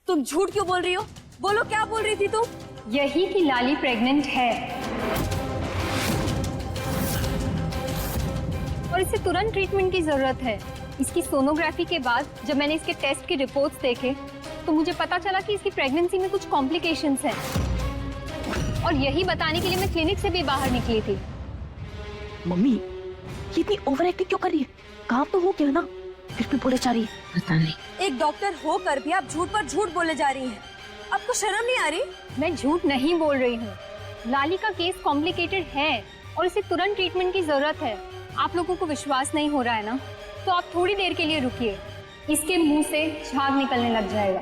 तुम झूठ क्यों बोल रही हो? बोलो, क्या बोल रही थी तुम? यही कि लाली प्रेग्नेंट है और इसे तुरंत ट्रीटमेंट की जरूरत है। इसकी सोनोग्राफी के बाद जब मैंने इसके टेस्ट की रिपोर्ट्स देखे तो मुझे पता चला कि इसकी प्रेगनेंसी में कुछ कॉम्प्लिकेशंस हैं। और यही बताने के लिए मैं क्लिनिक से भी बाहर निकली थी। मम्मी ये इतनी ओवर एक्टिंग क्यों कर रही है? काम तो हो गया ना, फिर भी बोले जा रही है। पता नहीं, एक डॉक्टर होकर भी आप झूठ पर झूठ बोले जा रही हैं। आपको शर्म नहीं आ रही? मैं झूठ नहीं बोल रही हूँ। लाली का केस कॉम्प्लिकेटेड है और इसे तुरंत ट्रीटमेंट की जरूरत है। आप लोगों को विश्वास नहीं हो रहा है ना, तो आप थोड़ी देर के लिए रुकिए। इसके मुंह से झाग निकलने लग जाएगा।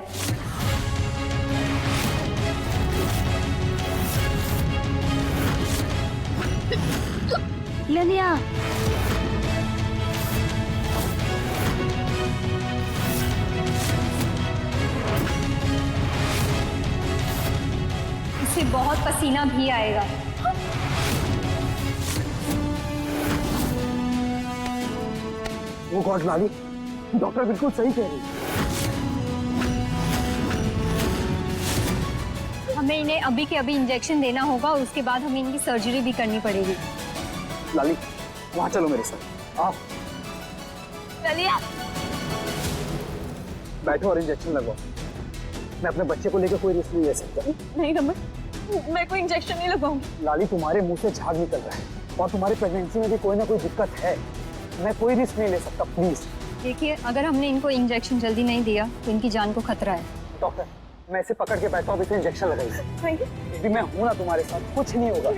ललिया इससे बहुत पसीना भी आएगा। वो गॉड लाली, डॉक्टर बिल्कुल सही कह रही है। हमें इन्हें अभी के अभी इंजेक्शन देना होगा और उसके बाद हमें इनकी सर्जरी भी करनी पड़ेगी। लाली वहां चलो मेरे साथ, आप चलिए। बैठो और इंजेक्शन लगवाओ। मैं अपने बच्चे को लेकर कोई रिस्क नहीं ले सकता। नहीं रमन, मैं कोई इंजेक्शन नहीं लगाऊंगी। लाली तुम्हारे मुंह से झाग निकल रहा है और तुम्हारी प्रेगनेंसी में भी कोई ना कोई दिक्कत है। मैं कोई रिस्क नहीं ले सकता, प्लीज। देखिए, अगर हमने इनको इंजेक्शन जल्दी नहीं दिया तो इनकी जान को खतरा है। डॉक्टर मैं इसे पकड़ के बैठा हूँ, इसे इंजेक्शन लगाइए। यदि मैं हूं ना तुम्हारे साथ, कुछ नहीं होगा।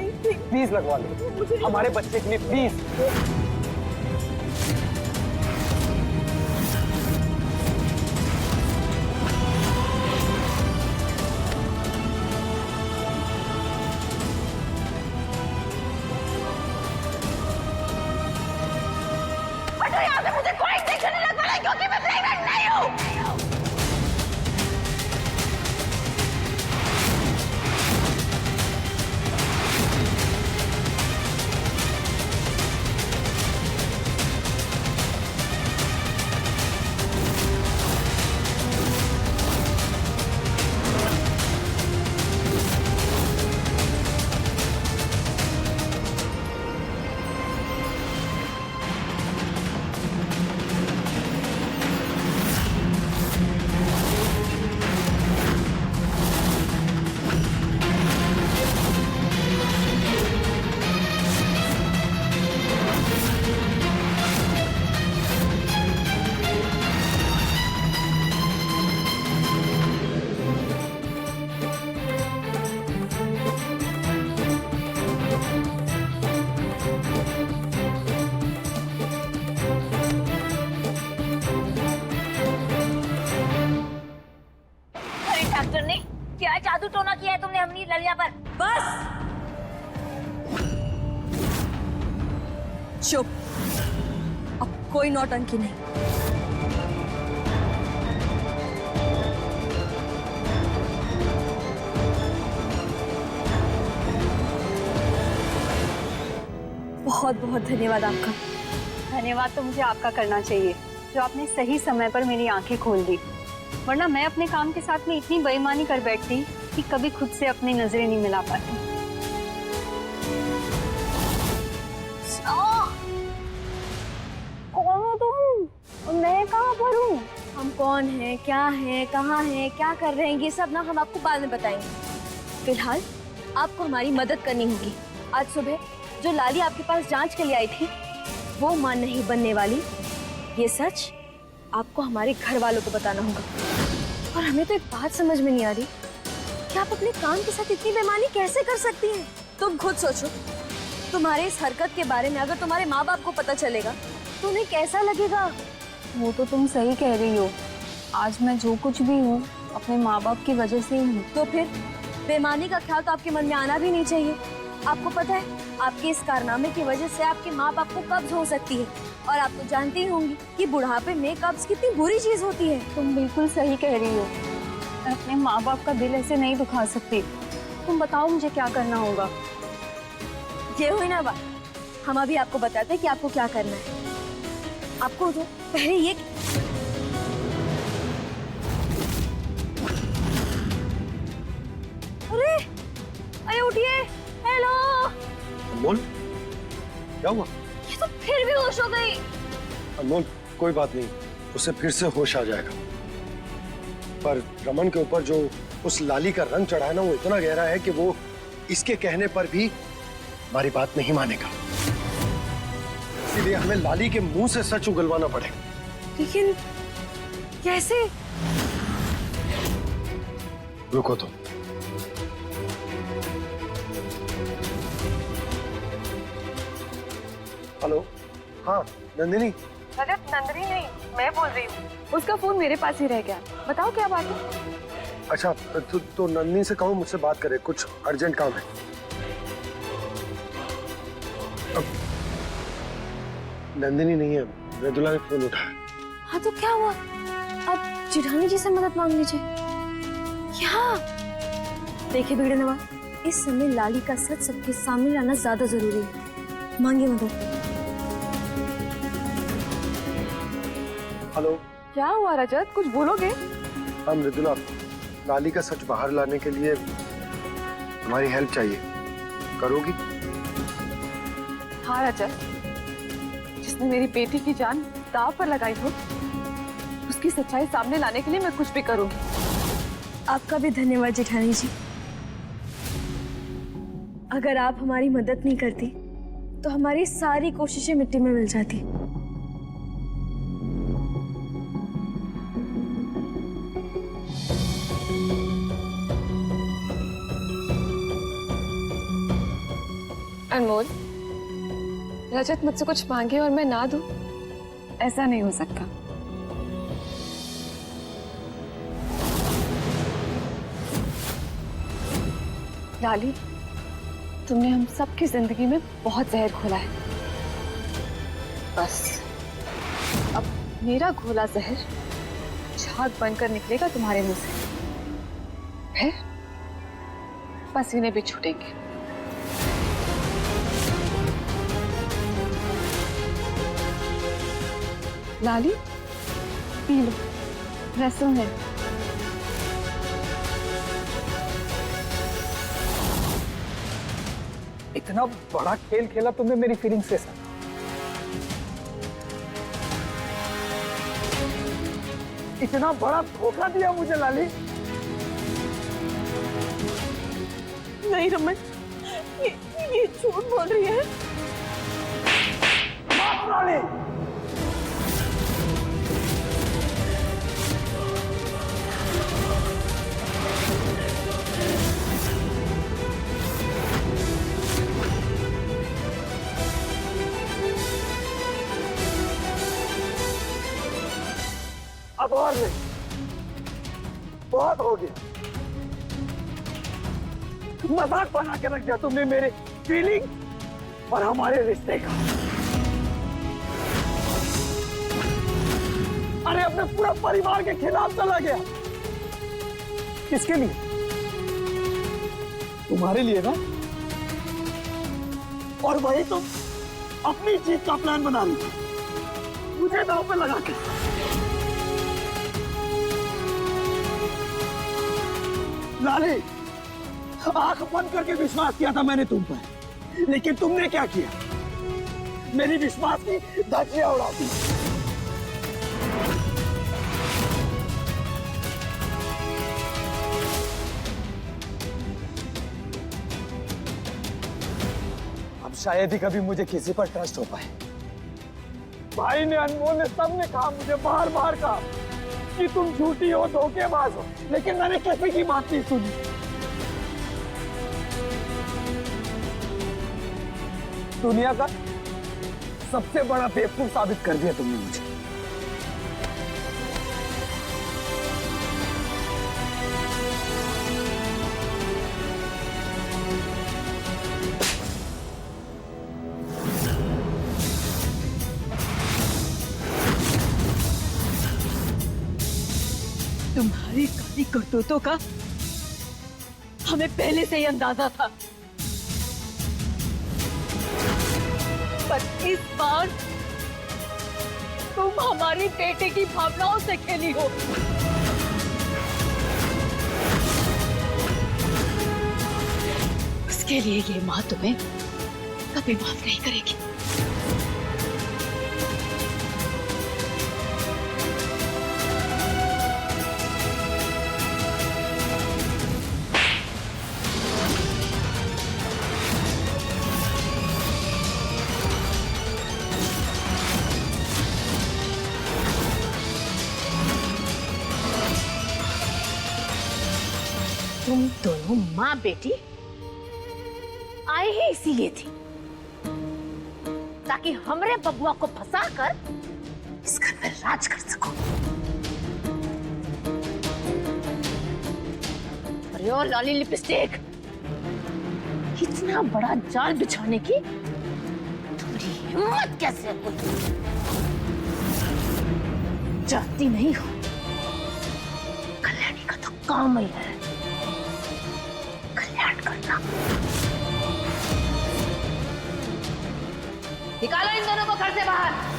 प्लीज लगवा लो हमारे बच्चे के लिए, प्लीज। मुझे कोई इंजेक्शन नहीं लगवाना क्योंकि मैं प्रेग्नेंट नहीं हूँ। डॉक्टर ने क्या जादू टोना किया है तुमने अपनी ललिया पर? बस चुप, अब कोई नौटंकी नहीं। बहुत बहुत धन्यवाद आपका। धन्यवाद तो मुझे आपका करना चाहिए, जो आपने सही समय पर मेरी आंखें खोल दी। वरना मैं अपने काम के साथ में इतनी बेईमानी कर बैठती कि कभी खुद से अपनी नजरें नहीं मिला पाती। कौन हो तुम? मैं कहाँ पर हूँ? हम कौन हैं, क्या हैं, कहाँ हैं, क्या कर रहे हैं, ये सब ना हम आपको बाद में बताएंगे। फिलहाल आपको हमारी मदद करनी होगी। आज सुबह जो लाली आपके पास जांच के लिए आई थी, वो मां नहीं बनने वाली। ये सच आपको हमारे घर वालों को बताना होगा। और हमें तो एक बात समझ में नहीं आ रही कि आप अपने काम के साथ इतनी बेईमानी कैसे कर सकती हैं? तुम खुद सोचो, तुम्हारे इस हरकत के बारे में अगर तुम्हारे माँ बाप को पता चलेगा तो उन्हें कैसा लगेगा? वो तो तुम सही कह रही हो। आज मैं जो कुछ भी हूँ अपने माँ बाप की वजह से ही हूँ। तो फिर बेईमानी का ख्याल तो आपके मन में आना भी नहीं चाहिए। आपको पता है आपके इस कारनामे की वजह से आपके माँ बाप को कब्ज हो सकती है, और आप तो जानती ही होंगी कि बुढ़ापे में कब्ज कितनी बुरी चीज होती है। तुम बिल्कुल सही कह रही हो। मैं अपने माँ बाप का दिल ऐसे नहीं दुखा सकती। तुम बताओ मुझे क्या करना होगा? ये हुई ना बात। हम अभी आपको बताते हैं कि आपको क्या करना है। आपको तो पहले ये अरे अरे उठिए। हेलो। अनमोल, क्या हुआ? ये तो फिर भी होश हो गई। अनमोल, कोई बात नहीं, उसे फिर से होश आ जाएगा। पर रमन के ऊपर जो उस लाली का रंग चढ़ा है ना, वो इतना गहरा है कि वो इसके कहने पर भी हमारी बात नहीं मानेगा। इसीलिए हमें लाली के मुंह से सच उगलवाना पड़ेगा। लेकिन कैसे? रुको तो। हेलो, हाँ नंदिनी। रजत, नंदिनी नहीं, मैं बोल रही हूँ। उसका फोन मेरे पास ही रह गया। बताओ क्या बात है? अच्छा, तो नंदिनी से कहो मुझसे बात करे, कुछ अर्जेंट काम है। अब नंदिनी नहीं है, मृदुला ने फोन उठाया। हाँ तो क्या हुआ? अब जिठानी जी से मदद मांग लीजिए। क्या? देखिए बिगड़े नवाब, इस समय लाली का सच सबके सामने लाना ज्यादा जरूरी है। मांगिए मदद। हेलो। क्या हुआ रजत, कुछ बोलोगे? हाँ मृदुला, लाली का सच बाहर लाने के लिए तुम्हारी हेल्प चाहिए, करोगी? हाँ रजत, जिसने मेरी बेटी की जान दांव पर लगाई हो, उसकी सच्चाई सामने लाने के लिए मैं कुछ भी करूंगी। आपका भी धन्यवाद जेठानी जी। अगर आप हमारी मदद नहीं करती तो हमारी सारी कोशिशें मिट्टी में मिल जाती। अनमोल, रजत मुझसे कुछ मांगे और मैं ना दूं, ऐसा नहीं हो सकता। लाली, तुमने हम सबकी जिंदगी में बहुत जहर घोला है। बस अब मेरा घोला जहर झाग बनकर निकलेगा तुम्हारे मुंह से, फिर पसीने भी छूटेंगे। लाली, पी लो, रसम है। इतना बड़ा खेल खेला तुमने मेरी फीलिंग्स के साथ। इतना बड़ा धोखा दिया मुझे लाली। नहीं रमन, ये झूठ बोल रही है। लाली, अब और नहीं, बहुत हो गया। मजाक बना के रख दिया तुमने मेरे फीलिंग और हमारे रिश्ते का। अरे अपने पूरा परिवार के खिलाफ चला गया। किसके लिए? तुम्हारे लिए ना। और वही तुम अपनी जीत का प्लान बना रही हो, मुझे दांव पे लगा के। लाली, आंख बंद करके विश्वास किया था मैंने तुम पर, लेकिन तुमने क्या किया? मेरी विश्वास की धज्जियां उड़ा दी। अब शायद ही कभी मुझे किसी पर ट्रस्ट हो पाए। भाई ने, अनमोल ने, सबने कहा मुझे, बार बार कहा कि तुम झूठी हो, धोखेबाज हो, लेकिन मैंने किसी की बात नहीं सुनी। दुनिया का सबसे बड़ा बेवकूफ साबित कर दिया तुमने मुझे। तुम्हारी काली करतूतों का हमें पहले से ही अंदाजा था। इस बार तुम हमारे बेटे की भावनाओं से खेली हो। उसके लिए ये माँ तुम्हें कभी माफ नहीं करेगी। तुम दोनों माँ बेटी आए ही इसीलिए थी ताकि हमरे बबुआ को फंसाकर इस घर पर राज कर सको। अरे ओ लाली लिपस्टिक, इतना बड़ा जाल बिछाने की तुम्हारी हिम्मत कैसे हुई? चाहती नहीं हो, कल्याणी का तो काम ही है कल्याण करना। निकालो इन दोनों को घर से बाहर।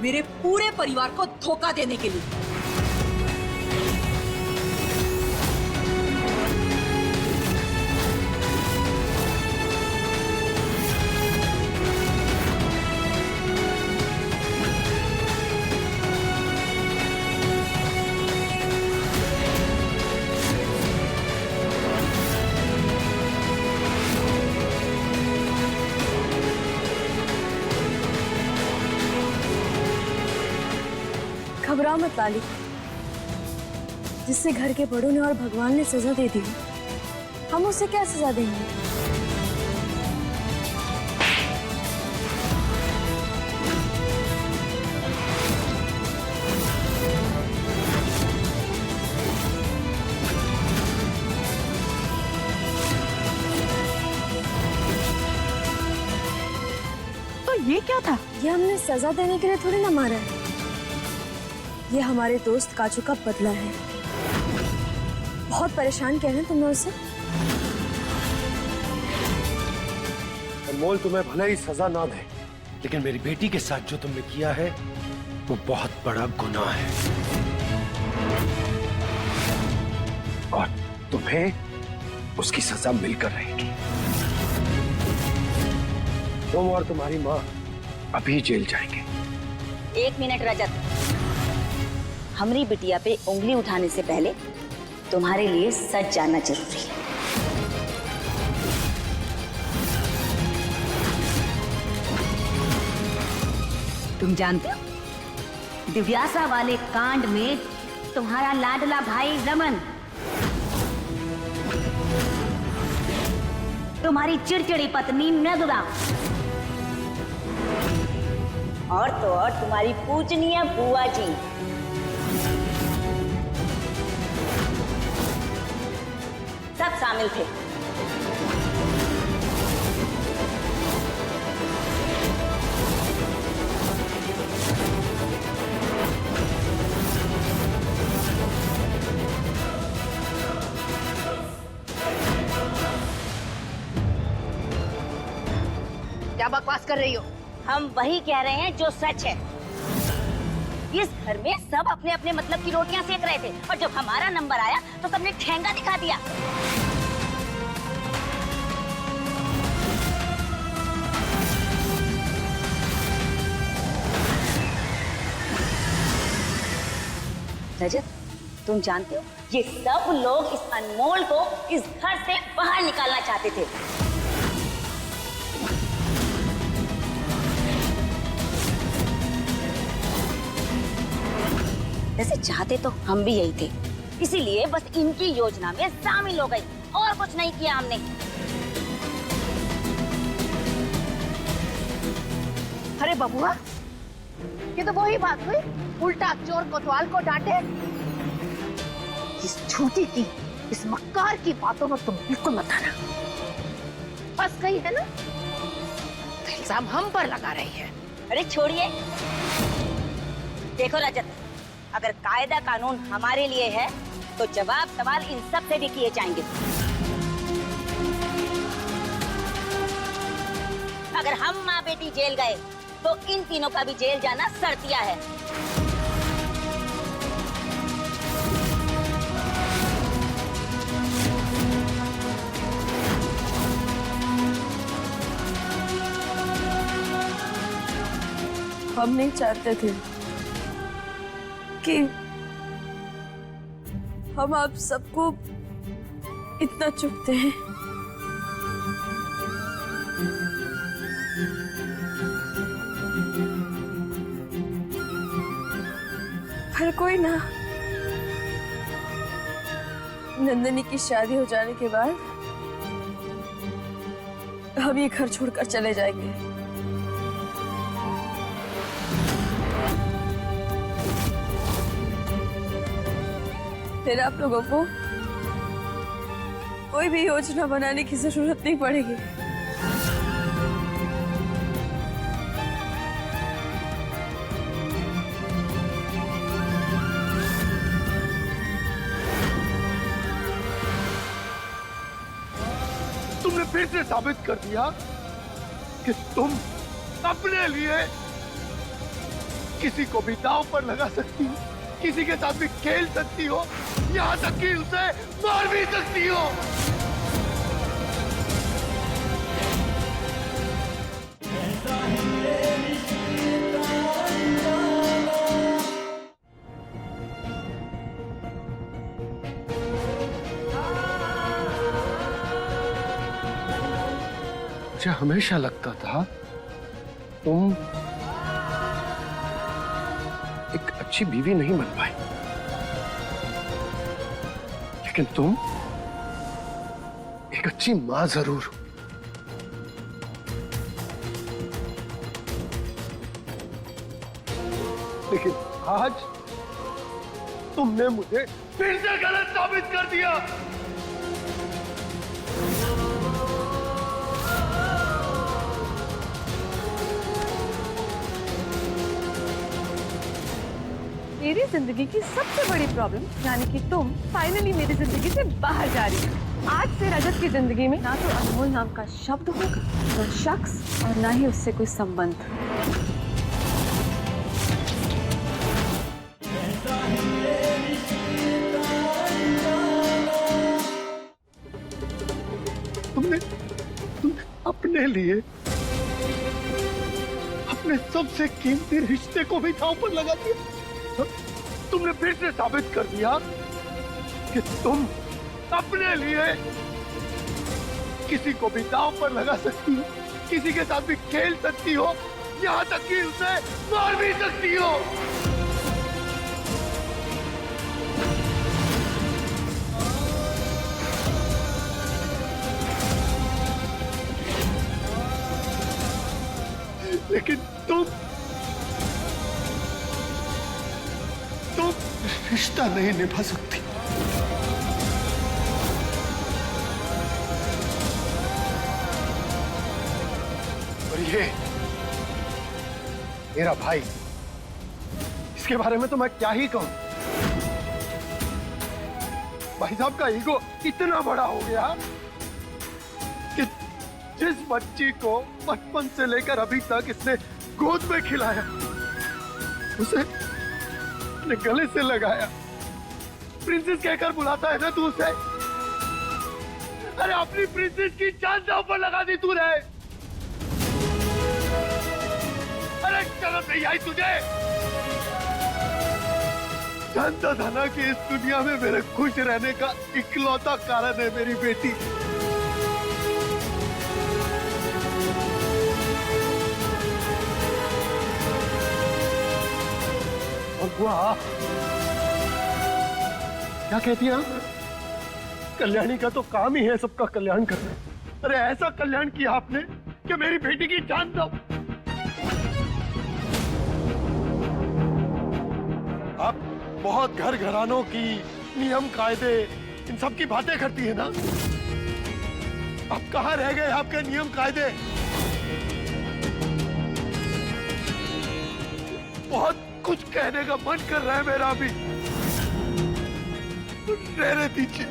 मेरे पूरे परिवार को धोखा देने के लिए। घबराओ मत लाली, जिससे घर के बड़ों ने और भगवान ने सजा दे दी, हम उसे क्या सजा देंगे? तो ये क्या था? ये हमने सजा देने के लिए थोड़ी ना मारा है, ये हमारे दोस्त काजू का बदला है। बहुत परेशान किया है तुमने उसे। अनमोल तुम्हें भले ही सजा ना दे, लेकिन मेरी बेटी के साथ जो तुमने किया है वो बहुत बड़ा गुनाह है और तुम्हें उसकी सजा मिलकर रहेगी। तुम और तुम्हारी माँ अभी जेल जाएंगे। एक मिनट रजत, हमारी बिटिया पे उंगली उठाने से पहले तुम्हारे लिए सच जानना जरूरी है। तुम जानते हो दिव्यासा वाले कांड में तुम्हारा लाडला भाई रमन तुम्हारी चिड़चिड़ी पत्नी मृदुला और तो और तुम्हारी पूजनीय बुआ जी सब शामिल थे। क्या बकवास कर रही हो? हम वही कह रहे हैं जो सच है। इस घर में सब अपने अपने मतलब की रोटियां सेक रहे थे और जब हमारा नंबर आया तो सबने ठेंगा दिखा दिया। रजत, तुम जानते हो ये सब लोग इस अनमोल को इस घर से बाहर निकालना चाहते थे। वैसे चाहते तो हम भी यही थे, इसीलिए बस इनकी योजना में शामिल हो गई और कुछ नहीं किया हमने। अरे बबुआ, ये तो वही बात हुई, उल्टा चोर कोतवाल को डांटे। इस झूठी की, इस मक्कार की बातों में तुम बिल्कुल मत आना। फंस गई है ना? इल्जाम हम पर लगा रही है। अरे छोड़िए। देखो रजत, अगर कायदा कानून हमारे लिए है तो जवाब सवाल इन सब से भी किए जाएंगे। अगर हम माँ बेटी जेल गए तो इन तीनों का भी जेल जाना शर्तिया है। हम नहीं चाहते थे कि हम आप सबको इतना चुभते हैं। हर कोई ना नंदिनी की शादी हो जाने के बाद हम ये घर छोड़कर चले जाएंगे। फिर आप लोगों को कोई भी योजना बनाने की जरूरत नहीं पड़ेगी। तुमने फिर से साबित कर दिया कि तुम अपने लिए किसी को भी दांव पर लगा सकती हो, किसी के साथ भी खेल सकती हो, यहाँ तक कि उसे मार भी सकती हो। मुझे हमेशा लगता था तुम एक अच्छी बीवी नहीं बन पाई, लेकिन तुम एक अच्छी मां जरूर हो। लेकिन आज तुमने मुझे फिर से गलत साबित कर दिया। मेरी जिंदगी की सबसे बड़ी प्रॉब्लम यानी कि तुम फाइनली मेरी जिंदगी से बाहर जा रही हो। आज से रजत की जिंदगी में ना तो अनमोल नाम का शब्द होगा, ना शख्स, और ना ही उससे कोई संबंध। तुमने अपने लिए अपने सबसे कीमती रिश्ते को भी दांव पर लगा दिया। तुमने फिर से साबित कर दिया कि तुम अपने लिए किसी को भी दांव पर लगा सकती हो, किसी के साथ भी खेल सकती हो, यहाँ तक कि उसे मार भी सकती हो। लेकिन तुम रिश्ता नहीं निभा सकती। और ये मेरा भाई, इसके बारे में तो मैं क्या ही कहूं। भाई साहब का ईगो इतना बड़ा हो गया कि जिस बच्ची को बचपन से लेकर अभी तक इसने गोद में खिलाया, उसे अपने गले से लगाया, प्रिंसेस कहकर बुलाता है ना तू उसे। अरे अपनी प्रिंसेस की जान दांव पर लगा दी तूने। अरे शर्म नहीं आई तुझे? जानता था ना कि इस दुनिया में मेरे खुश रहने का इकलौता कारण है मेरी बेटी। और बुआ क्या कहती है? कल्याणी का तो काम ही है सबका कल्याण करना। अरे ऐसा कल्याण किया आपने कि मेरी बेटी की जान दो। आप बहुत घर घरानों की नियम कायदे इन सब की बातें करती है ना। अब कहाँ रह गए आपके नियम कायदे? बहुत कुछ कहने का मन कर रहा है मेरा अभी, रहने दीजिए।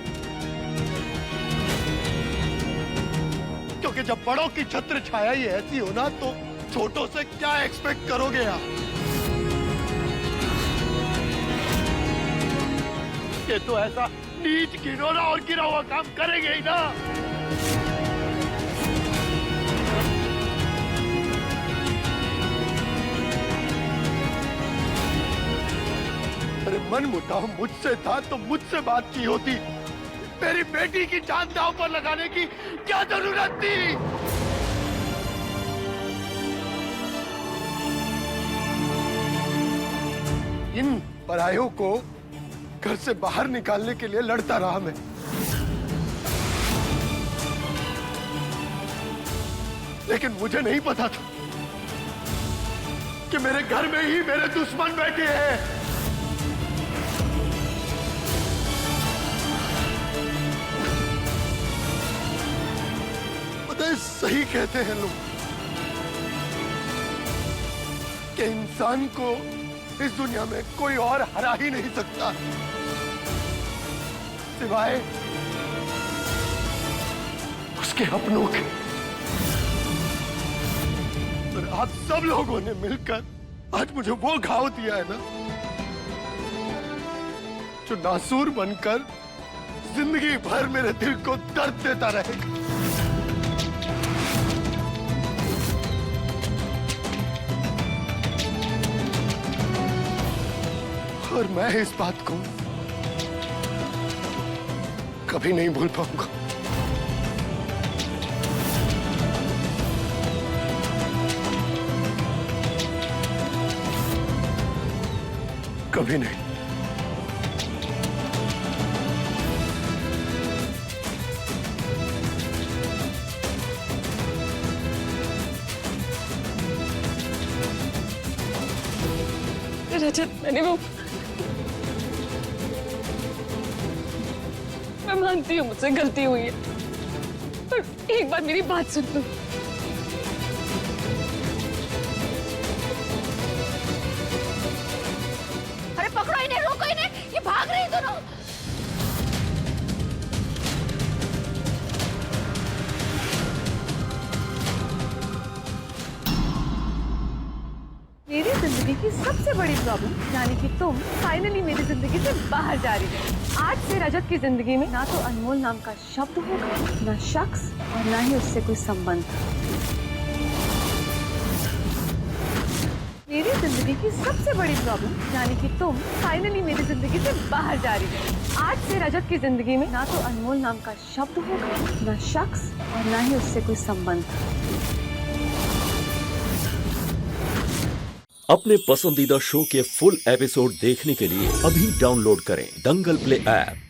क्योंकि जब बड़ों की छत्र छाया ही ऐसी हो ना, तो छोटों से क्या एक्सपेक्ट करोगे आप? ये तो ऐसा नीच घिनौना और गिरा हुआ काम करेंगे ही ना। अरे मन मुटाव मुझसे था तो मुझसे बात की होती। मेरी बेटी की जान दांव पर लगाने की क्या जरूरत थी? इन परायों को घर से बाहर निकालने के लिए लड़ता रहा मैं। लेकिन मुझे नहीं पता था कि मेरे घर में ही मेरे दुश्मन बैठे हैं। पता है, सही कहते हैं लोग कि इंसान को इस दुनिया में कोई और हरा ही नहीं सकता सिवाय उसके अपनों के। और आप सब लोगों ने मिलकर आज मुझे वो घाव दिया है ना, जो नासूर बनकर जिंदगी भर मेरे दिल को दर्द देता रहेगा। और मैं इस बात को कभी नहीं भूल पाऊंगा। कभी नहीं। रजत, मैं मानती हूँ मुझसे गलती हुई है, पर एक बार मेरी बात सुन लो। अरे पकड़ो इन्हें, रोको इन्हें, ये भाग रही दोनों। मेरी जिंदगी की सबसे बड़ी प्रॉब्लम, यानी कि तुम फाइनली मेरी जिंदगी से बाहर जा रही हो। आज से रजत की जिंदगी में ना तो अनमोल नाम का शब्द होगा, ना शख्स, और ना ही उससे कोई संबंध। मेरी जिंदगी की सबसे बड़ी प्रॉब्लम, यानी कि तुम फाइनली मेरी जिंदगी से बाहर जा रही हो। आज से रजत की जिंदगी में ना तो अनमोल नाम का शब्द होगा, ना शख्स, और ना ही उससे कोई संबंध। अपने पसंदीदा शो के फुल एपिसोड देखने के लिए अभी डाउनलोड करें दंगल प्ले ऐप।